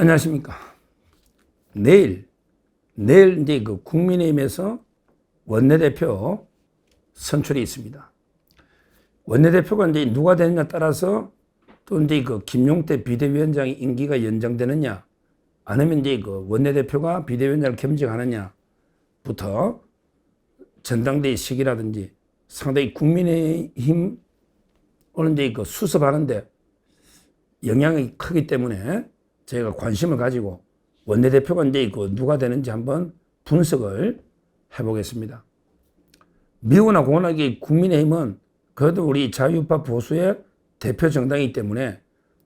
안녕하십니까. 내일 이제 그 국민의힘에서 원내대표 선출이 있습니다. 원내대표가 이제 누가 되느냐에 따라서 또 이제 그 김용태 비대위원장의 임기가 연장되느냐, 아니면 이제 그 원내대표가 비대위원장을 겸직하느냐부터 전당대회 시기라든지 상당히 국민의힘 오늘 이제 그 수습하는데 영향이 크기 때문에 저희가 관심을 가지고 원내대표가 이제 그 누가 되는지 한번 분석을 해보겠습니다. 미우나 고운하게 국민의힘은 그래도 우리 자유우파 보수의 대표 정당이기 때문에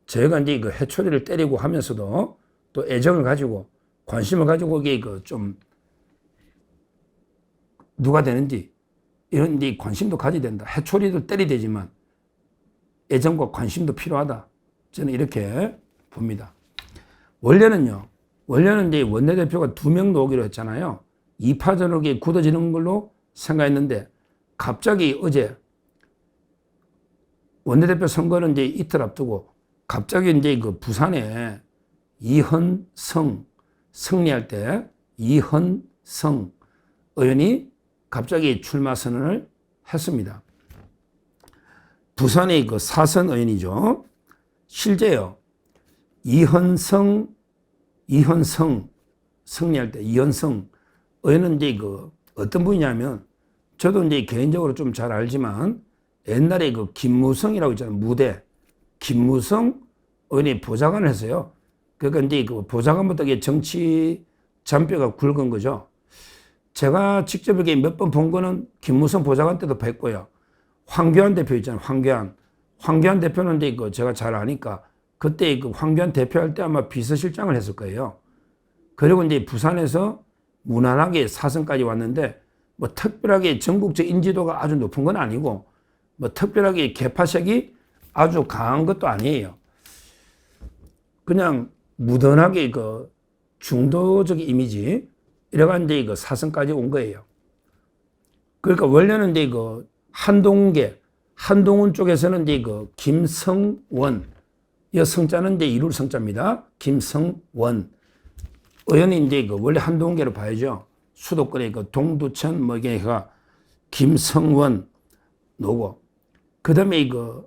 저희가 이제 그 해초리를 때리고 하면서도 또 애정을 가지고 관심을 가지고 이게 그 좀 누가 되는지 이런 이제 관심도 가져야 된다. 해초리도 때려야 되지만 애정과 관심도 필요하다. 저는 이렇게 봅니다. 원래는 이제 원내대표가 2명 놓기로 했잖아요. 2파전으로 굳어지는 걸로 생각했는데 갑자기 어제 원내대표 선거는 이제 이틀 앞두고 갑자기 이제 그 부산에 이현성 승리할 때 이현성 의원이 갑자기 출마 선언을 했습니다. 부산의 그 사선 의원이죠. 실제요. 이현성 승리할 때 이현성 의원은 이제 그 어떤 분이냐면 저도 이제 개인적으로 좀 잘 알지만 옛날에 그 김무성이라고 있잖아요. 무대 김무성 의원이 보좌관을 했어요. 그러니까 이제 그 보좌관부터 정치 잔뼈가 굵은 거죠. 제가 직접 이렇게 몇 번 본 거는 김무성 보좌관 때도 뵀고요. 황교안 대표 있잖아요. 황교안 대표는 이제 그 제가 잘 아니까 그때 그 황교안 대표할 때 아마 비서실장을 했을 거예요. 그리고 이제 부산에서 무난하게 사선까지 왔는데 뭐 특별하게 전국적 인지도가 아주 높은 건 아니고 뭐 특별하게 개파색이 아주 강한 것도 아니에요. 그냥 무던하게 그 중도적 이미지 이래가 이제 그 사선까지 온 거예요. 그러니까 원래는 이제 그 한동훈 쪽에서는 이제 그 김성원 이 성자는 이제 이룰 성자입니다. 김성원 의원이 이제 그 원래 한동훈계로 봐야죠. 수도권의 그 동두천 뭐 이게가 김성원 노고 그다음에 이거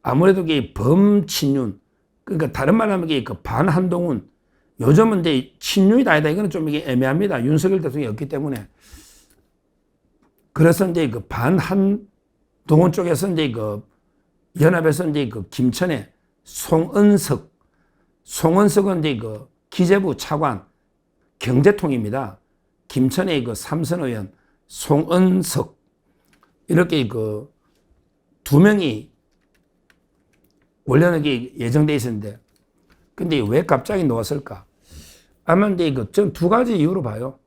아무래도 이게 범친윤 그러니까 다른 말하면 이게 그 반한동훈 요즘은 이제 친윤이다 아니다 이거는 좀 이게 애매합니다. 윤석열 대통령이 없기 때문에 그래서 이제 그 반한동훈 쪽에서 이제 그 연합에서 이제 그 김천의 송은석은 이제 그 기재부 차관 경제통입니다. 김천의 그 삼선 의원 송은석 이렇게 그 2명이 원래는 예정돼 있었는데 근데 왜 갑자기 놓았을까? 아마 이제 그 전 2가지 이유로 봐요.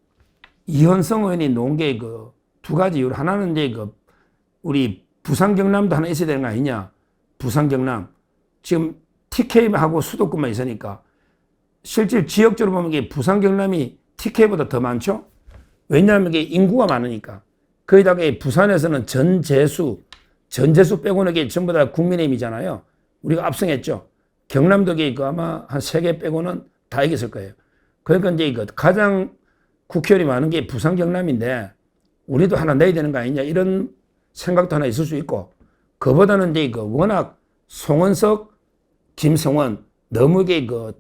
이현성 의원이 놓은 게 그 2가지 이유로 하나는 이제 그 우리 부산 경남도 하나 있어야 되는 거 아니냐? 부산 경남 지금 TK하고 수도권만 있으니까 실제 지역적으로 보면 이게 부산 경남이 TK보다 더 많죠? 왜냐하면 이게 인구가 많으니까. 거기다가 부산에서는 전재수 빼고는 이게 전부 다 국민의힘이잖아요. 우리가 압승했죠. 경남도 그 아마 한 3개 빼고는 다 이겼을 거예요. 그러니까 이제 그 가장 국회의원이 많은 게 부산 경남인데 우리도 하나 내야 되는 거 아니냐 이런 생각도 하나 있을 수 있고 그보다는 이제 그 워낙 송은석, 김성원 너무 이게 그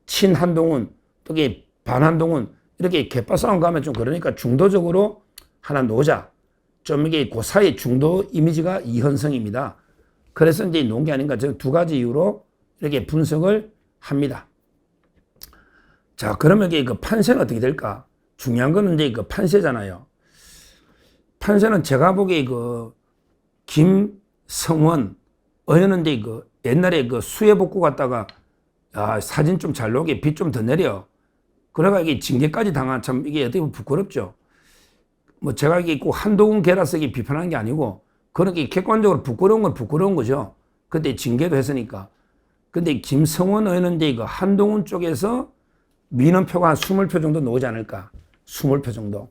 친한동훈 또 이게 반한동훈 이렇게 개파 싸움 가면 좀 그러니까 중도적으로 하나 놓자. 좀 이게 그 사이 중도 이미지가 이현성입니다. 그래서 이제 놓은 게 아닌가 저는 2가지 이유로 이렇게 분석을 합니다. 자, 그러면 이게 그 판세는 어떻게 될까? 중요한 거는 이제 그 판세잖아요. 판세는 제가 보기에 그 김성원 의원은 이제 그 옛날에 그 수해복구 갔다가 사진 좀 잘 나오게 빛 좀 더 내려. 그래가 이게 징계까지 당한 참 이게 어떻게 보면 부끄럽죠. 뭐 제가 이게 꼭 한동훈 개라서 이게 비판하는 게 아니고 그렇게 객관적으로 부끄러운 건 부끄러운 거죠. 그때 징계도 했으니까. 근데 김성원 의원은 이제 그 한동훈 쪽에서 민원표가 한 20표 정도 나오지 않을까. 20표 정도.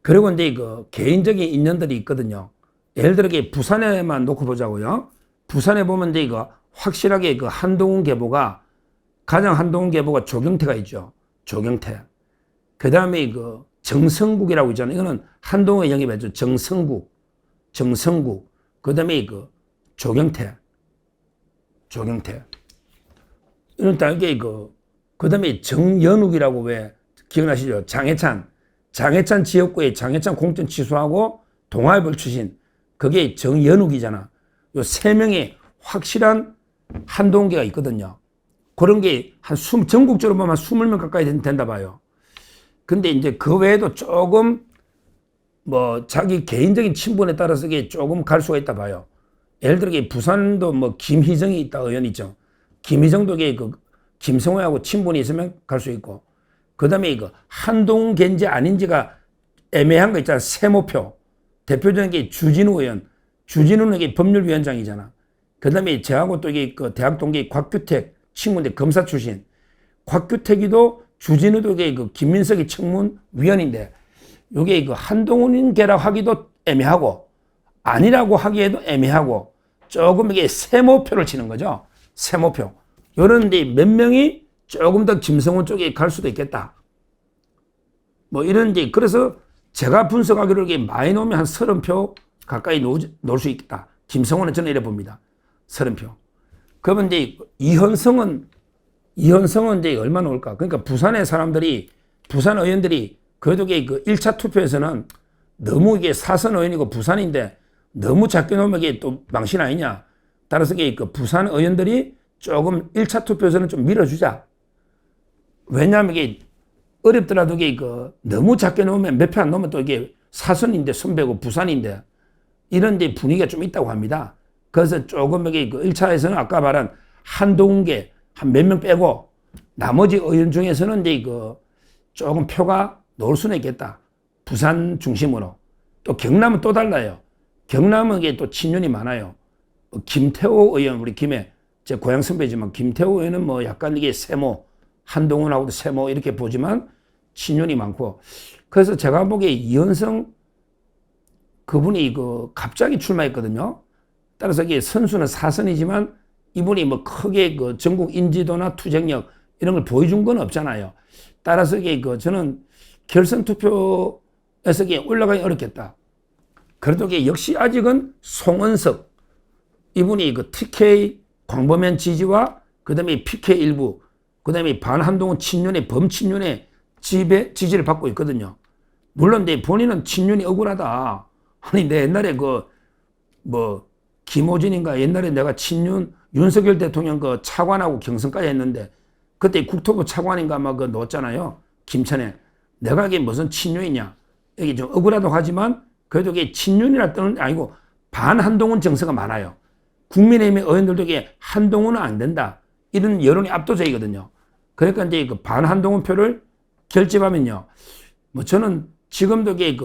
그리고 이제 그 개인적인 인연들이 있거든요. 예를 들어 부산에만 놓고 보자고요. 부산에 보면 이제 이거 확실하게 그 한동훈 계보가 가장 한동훈 계보가 조경태가 있죠. 조경태. 그 다음에 그 정성국이라고 있잖아요. 이거는 한동훈이 영입했죠. 정성국. 그 다음에 그 조경태. 이런 딸게 그 다음에 정연욱이라고 왜 기억나시죠? 장해찬 지역구에 장해찬 공천 취소하고 동아일보 출신. 그게 정연욱이잖아. 요 세 명의 확실한 한동훈계가 있거든요. 그런 게 전국적으로 보면 한 20명 가까이 된다 봐요. 근데 이제 그 외에도 조금 뭐 자기 개인적인 친분에 따라서 이게 조금 갈 수가 있다 봐요. 예를 들어 부산도 뭐 김희정이 있다 의원 있죠. 김희정도 그 김성호하고 친분이 있으면 갈 수 있고. 그 다음에 이거 한동훈계인지 아닌지가 애매한 거 있잖아. 세모표. 대표적인 게 주진우 의원. 주진우는 이게 법률위원장이잖아. 그 다음에 저하고 또 이게 그 대학 동기 곽규택 친구인데 검사 출신. 곽규택이도 주진우도 이게 그 김민석이 청문위원인데 요게 그 한동훈계라고 하기도 애매하고 아니라고 하기에도 애매하고 조금 이게 세모표를 치는 거죠. 세모표. 요런데 몇 명이 조금 더 김성훈 쪽에 갈 수도 있겠다. 뭐 이런데 그래서 제가 분석하기로 이게 많이 놓으면 한 30표 가까이 놓을 수 있겠다. 김성훈은 저는 이래 봅니다. 30표. 그러면 이제 이현성은 이제 얼마 나올까? 그러니까 부산의 사람들이, 부산 의원들이 그래도 그 1차 투표에서는 너무 이게 사선 의원이고 부산인데 너무 작게 놓으면 이게 또 망신 아니냐. 따라서 그 부산 의원들이 조금 1차 투표에서는 좀 밀어주자. 왜냐하면 이게 어렵더라도 이게 너무 작게 놓으면 몇 표 안 놓으면 또 이게 사선인데 선배고 부산인데 이런 데 분위기가 좀 있다고 합니다. 그래서 조금 이게 1차에서는 아까 말한 한동훈계 한 몇 명 빼고 나머지 의원 중에서는 이제 조금 표가 놓을 수는 있겠다. 부산 중심으로. 또 경남은 또 달라요. 경남은 이게 또 친윤이 많아요. 김태호 의원, 우리 제 고향 선배지만 김태호 의원은 뭐 약간 이게 세모, 한동훈하고도 세모 이렇게 보지만 친윤이 많고. 그래서 제가 보기에 이현성 그분이 갑자기 출마했거든요. 따라서 이게 선수는 사선이지만 이분이 뭐 크게 전국 인지도나 투쟁력 이런 걸 보여준 건 없잖아요. 따라서 이게 저는 결선 투표에서 이게 올라가기 어렵겠다. 그래도 이게 역시 아직은 송은석 이분이 TK 광범위한 지지와 그다음에 PK 일부 그다음에 반한동훈 친윤의 범친윤의 지지를 받고 있거든요. 물론 내 본인은 친윤이 억울하다. 아니 내 옛날에 김호진인가 옛날에 내가 친윤 윤석열 대통령 차관하고 경선까지 했는데 그때 국토부 차관인가 넣었잖아요. 김천에. 내가 이게 무슨 친윤이냐. 이게 좀 억울하다고 하지만 그래도 이게 친윤이라 뜻은 아니고 반한동훈 정서가 많아요. 국민의힘의 의원들도 이게 한동훈은 안 된다. 이런 여론이 압도적이거든요. 그러니까 이제 반한동훈 표를 결집하면요. 뭐 저는 지금도 이게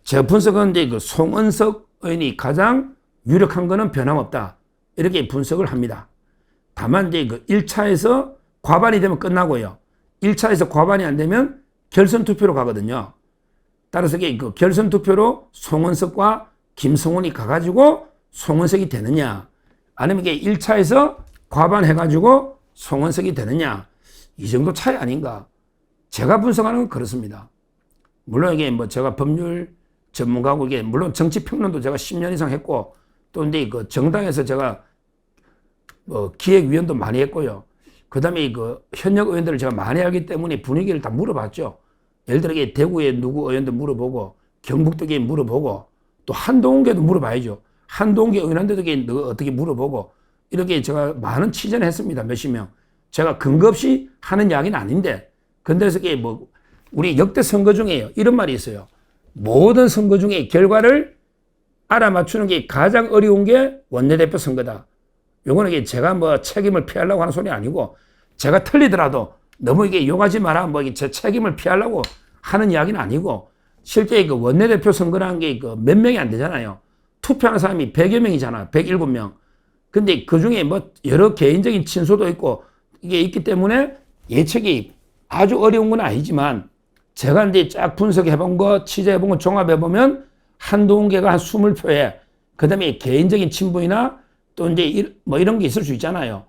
제 분석은 이제 송은석 의원이 가장 유력한 거는 변함없다. 이렇게 분석을 합니다. 다만 이제 1차에서 과반이 되면 끝나고요. 1차에서 과반이 안 되면 결선 투표로 가거든요. 따라서 결선 투표로 송은석과 김성훈이 가가지고 송은석이 되느냐, 아니면 이게 1차에서 과반해가지고 송은석이 되느냐, 이 정도 차이 아닌가. 제가 분석하는 건 그렇습니다. 물론 이게 제가 법률 전문가고 이게 물론 정치평론도 제가 10년 이상 했고 또 근데 정당에서 제가 기획위원도 많이 했고요. 그 다음에 현역 의원들을 제가 많이 알기 때문에 분위기를 다 물어봤죠. 예를 들어 대구에 누구 의원도 물어보고 경북도에 물어보고 또 한동훈계도 물어봐야죠. 한동훈계 의원한테도 어떻게 물어보고 이렇게 제가 많은 취재를 했습니다. 몇십 명. 제가 근거 없이 하는 이야기는 아닌데 근데서 우리 역대 선거 중에 이런 말이 있어요. 모든 선거 중에 결과를 알아맞추는 게 가장 어려운 게 원내대표 선거다. 요거는 제가 책임을 피하려고 하는 소리 아니고 제가 틀리더라도 너무 이게 욕하지 마라 제 책임을 피하려고 하는 이야기는 아니고 실제 원내대표 선거라는 게 몇 명이 안 되잖아요. 투표하는 사람이 100여 명이잖아. 107명. 근데 그 중에 여러 개인적인 친소도 있고 이게 있기 때문에 예측이 아주 어려운 건 아니지만 제가 이제 쫙 분석해본 거, 취재해본 거 종합해보면 한동훈계가 한 20표에 그 다음에 개인적인 친분이나 또 이제 이런 게 있을 수 있잖아요.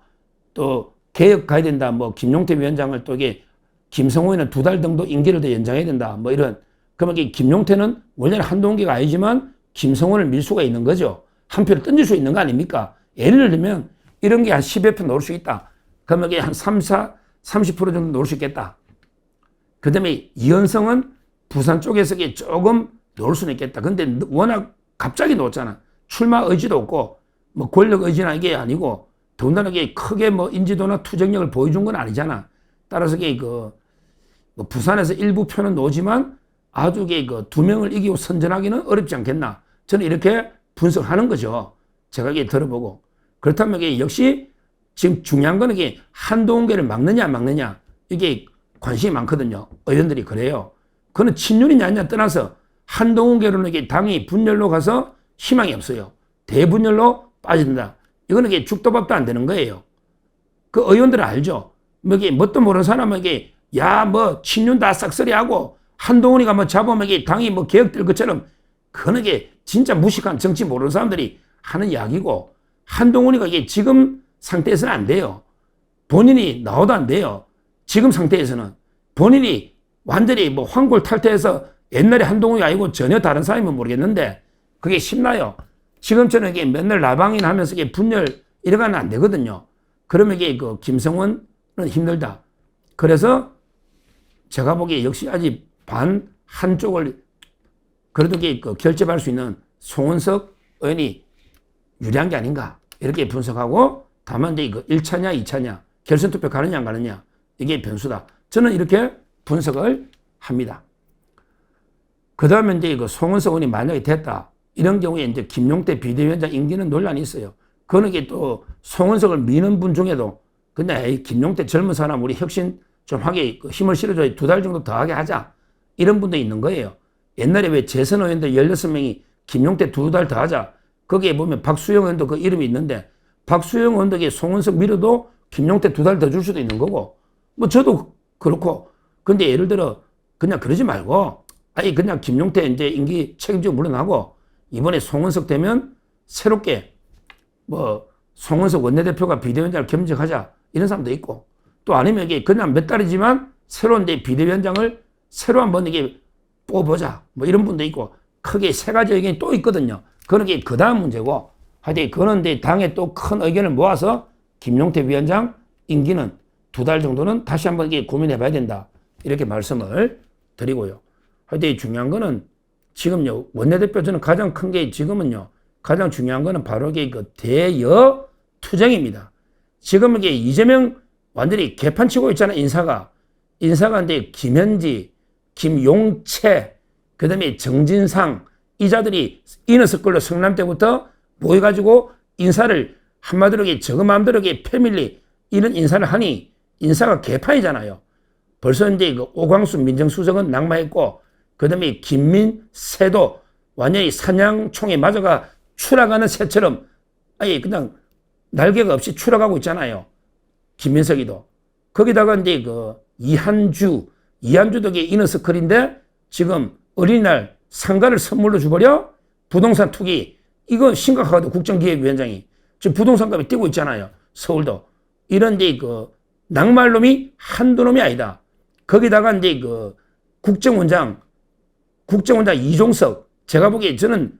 또 개혁 가야 된다. 뭐 김용태 위원장을 또 이게 김성호에는 2달 정도 임기를 더 연장해야 된다. 뭐 이런. 그러면 이게 김용태는 원래는 한동훈계가 아니지만 김성호를 밀 수가 있는 거죠. 한 표를 던질 수 있는 거 아닙니까? 예를 들면 이런 게 한 10여 표 놓을 수 있다. 그러면 이게 한 30% 정도 놓을 수 있겠다. 그 다음에 이현성은 부산 쪽에서 조금 놓을 수는 있겠다. 근데 워낙 갑자기 놓았잖아. 출마 의지도 없고, 뭐 권력 의지나 이게 아니고, 더군다나 이게 크게 뭐 인지도나 투쟁력을 보여준 건 아니잖아. 따라서 이게 뭐 부산에서 일부 표는 놓지만 아주 이게 2명을 이기고 선전하기는 어렵지 않겠나. 저는 이렇게 분석하는 거죠. 제가 이게 들어보고. 그렇다면 이게 역시 지금 중요한 거는 이게 한동훈계를 막느냐 안 막느냐. 이게 관심이 많거든요. 의원들이 그래요. 그거는 친윤이냐 아니냐 떠나서 한동훈계로는 이게 당이 분열로 가서 희망이 없어요. 대분열로 빠진다. 이거는 이게 죽도 밥도 안 되는 거예요. 그 의원들은 알죠. 뭐 이게 뭣도 모르는 사람은 이게 야 뭐 친윤 다 싹쓸이하고 한동훈이가 뭐 잡으면 이게 당이 뭐 개혁될 것처럼 그건 이게 진짜 무식한 정치 모르는 사람들이 하는 이야기고 한동훈이가 이게 지금 상태에서는 안 돼요. 본인이 나와도 안 돼요. 지금 상태에서는 본인이 완전히 뭐 황골 탈퇴해서 옛날에 한동훈이 아니고 전혀 다른 사람이면 모르겠는데 그게 쉽나요? 지금처럼 이게 맨날 라방이나 하면서 이게 분열 이래가면 안 되거든요. 그러면 이게 김성원은 힘들다. 그래서 제가 보기에 역시 아직 반 한쪽을 그래도 이게 결집할 수 있는 송원석 의원이 유리한 게 아닌가. 이렇게 분석하고 다만 이제 1차냐 2차냐 결선 투표 가느냐 안 가느냐 이게 변수다. 저는 이렇게 분석을 합니다. 그 다음에 이제 송원석 의원이 만약에 됐다. 이런 경우에 이제 김용태 비대위원장 임기는 논란이 있어요. 그거는 이게 또 송원석을 미는 분 중에도 근데 김용태 젊은 사람 우리 혁신 좀 하게 힘을 실어줘야 2달 정도 더 하게 하자. 이런 분도 있는 거예요. 옛날에 왜 재선 의원들 16명이 김용태 2달 더 하자. 거기에 보면 박수영 의원도 그 이름이 있는데 박수영 의원도 송원석 밀어도 김용태 2달 더 줄 수도 있는 거고 뭐 저도 그렇고 근데 예를 들어 그냥 그러지 말고 아니 그냥 김용태 이제 임기 책임지고 물러나고 이번에 송원석 되면 새롭게 뭐 송원석 원내대표가 비대위원장을 겸직하자 이런 사람도 있고 또 아니면 이게 그냥 몇 달이지만 새로운 비대위원장을 새로 한번 이게 뽑아보자 뭐 이런 분도 있고 크게 3가지 의견이 또 있거든요. 그런 게 그 다음 문제고 하여튼 그거는 당에 또 큰 의견을 모아서 김용태 위원장 임기는 2달 정도는 다시 한번 이게 고민해 봐야 된다. 이렇게 말씀을 드리고요. 하여튼 중요한 거는 지금요, 원내대표 저는 가장 큰 게 지금은요, 가장 중요한 거는 바로 이게 대여 투쟁입니다. 지금 이게 이재명 완전히 개판 치고 있잖아요, 인사가. 인사가 이제 김현지, 김용채, 그 다음에 정진상, 이 자들이 이너서클로 성남 때부터 모여가지고 인사를 한마디로 저거 마음대로 패밀리 이런 인사를 하니 인사가 개판이잖아요. 벌써 이제 오광수 민정수석은 낙마했고 그 다음에 김민새도 완전히 사냥총에 맞아가 추락하는 새처럼 아예 그냥 날개가 없이 추락하고 있잖아요. 김민석이도. 거기다가 이제 이한주도 이너서클인데 지금 어린이날 상가를 선물로 줘버려? 부동산 투기. 이거 심각하거든, 국정기획위원장이. 지금 부동산 값이 뛰고 있잖아요. 서울도. 이런 이제 낙말놈이 한두 놈이 아니다. 거기다가 이제 국정원장 이종석. 제가 보기에 저는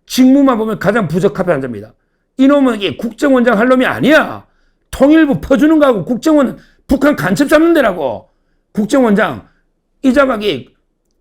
직무만 보면 가장 부적합한 자입니다. 이놈은 이게 국정원장 할 놈이 아니야. 통일부 퍼주는 거하고 국정원 북한 간첩 잡는 데라고. 국정원장. 이자각이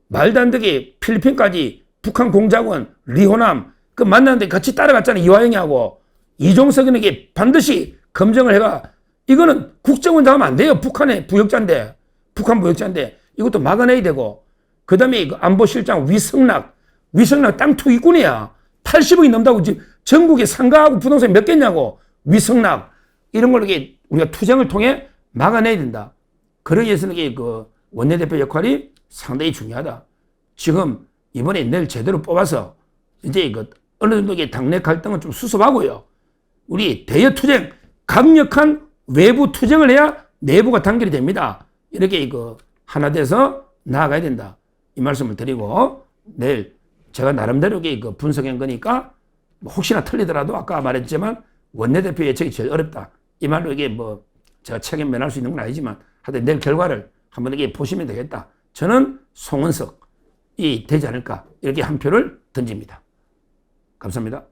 말도 안 되게 필리핀까지 북한 공작원 리호남 그 만났는데 같이 따라갔잖아요. 이화영이하고. 이종석은 이게 반드시 검증을 해가 이거는 국정원장 하면 안 돼요. 북한의 부역자인데. 북한 부역자인데 이것도 막아내야 되고 그 다음에 안보실장 위성락 땅 투기꾼이야. 80억이 넘다고 지금 전국에 상가하고 부동산이 몇 개냐고. 위성락 이런 걸 이렇게 우리가 투쟁을 통해 막아내야 된다. 그러기 위해서는 이게 원내대표 역할이 상당히 중요하다. 지금 이번에 내일 제대로 뽑아서 이제 어느 정도 당내 갈등은 좀 수습하고요. 우리 대여 투쟁, 강력한 외부 투쟁을 해야 내부가 단결이 됩니다. 이렇게 하나 돼서 나아가야 된다. 이 말씀을 드리고 내일 제가 나름대로 분석한 거니까 혹시나 틀리더라도 아까 말했지만 원내대표 예측이 제일 어렵다. 이 말로 이게 제가 책임 면할 수 있는 건 아니지만 하여튼 내일 결과를 한번 이렇게 보시면 되겠다. 저는 송은석이 되지 않을까 이렇게 한 표를 던집니다. 감사합니다.